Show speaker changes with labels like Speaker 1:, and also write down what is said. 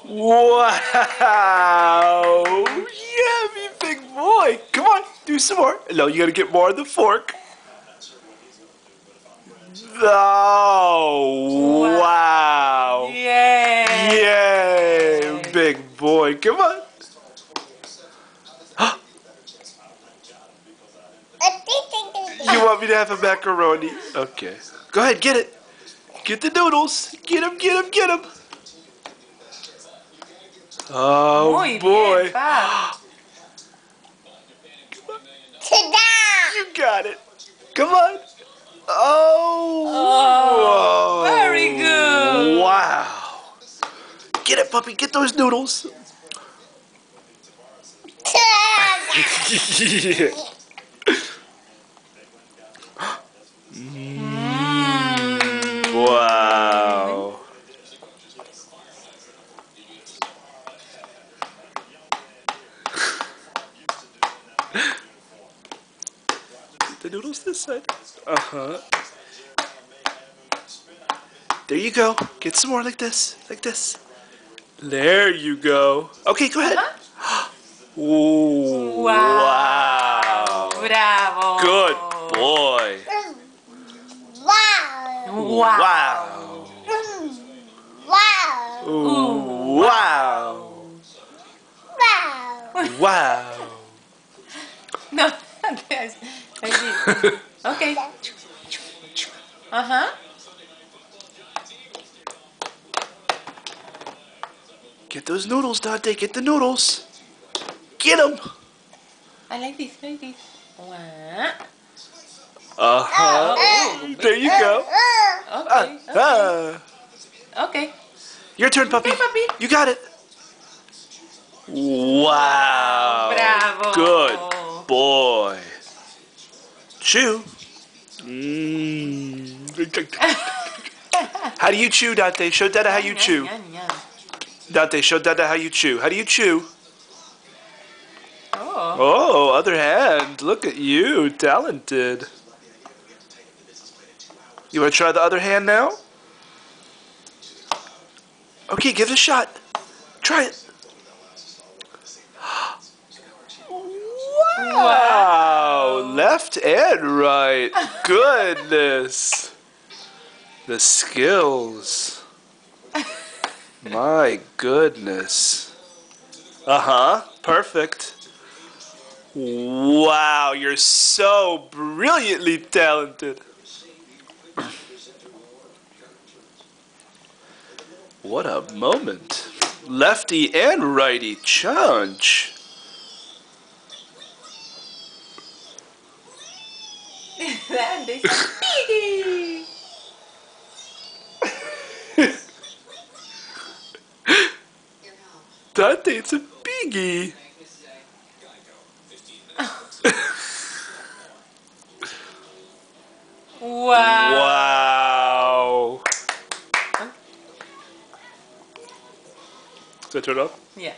Speaker 1: Wow! Yummy, big boy! Come on, do some more. No, you gotta get more on the fork. Oh, wow!
Speaker 2: Yay!
Speaker 1: Yay, big boy! Come on. You want me to have a macaroni? Okay. Go ahead, get it. Get the noodles. Get him, get him, get him. Oh,
Speaker 2: Muy
Speaker 1: boy.
Speaker 2: bien, Pap.
Speaker 1: You got it. Come on.
Speaker 2: Oh, very good.
Speaker 1: Wow. Get it, puppy. Get those noodles. Yeah. Wow. The noodles this side. Uh-huh. There you go. Get some more like this. Like this. There you go. Okay, go ahead. Ooh, wow.
Speaker 2: Bravo.
Speaker 1: Good boy.
Speaker 2: Wow.
Speaker 1: Wow. Ooh, wow. Wow.
Speaker 2: No, yes. Okay. Uh-huh.
Speaker 1: Get those noodles, Dante. Get the noodles. Get them.
Speaker 2: I like this, Wow.
Speaker 1: Uh-huh.
Speaker 2: Oh.
Speaker 1: There you go.
Speaker 2: Okay. Okay.
Speaker 1: Your turn, puppy.
Speaker 2: Okay, puppy.
Speaker 1: You got it. Wow.
Speaker 2: Bravo.
Speaker 1: Good boy. Chew. Mm. How do you chew, Dante? Show Dada how you chew. Dante, show Dada how you chew. How do you chew?
Speaker 2: Oh.
Speaker 1: Oh, other hand. Look at you. Talented. You want to try the other hand now? Okay, give it a shot. Try it. Wow. Left and right. Goodness. The skills. My goodness. Uh-huh. Perfect. Wow, you're so brilliantly talented. What a moment. Lefty and righty challenge.
Speaker 2: That is piggy.
Speaker 1: Dante, it's a biggie.
Speaker 2: Wow.
Speaker 1: Wow. Did I turn it off?
Speaker 2: Yeah.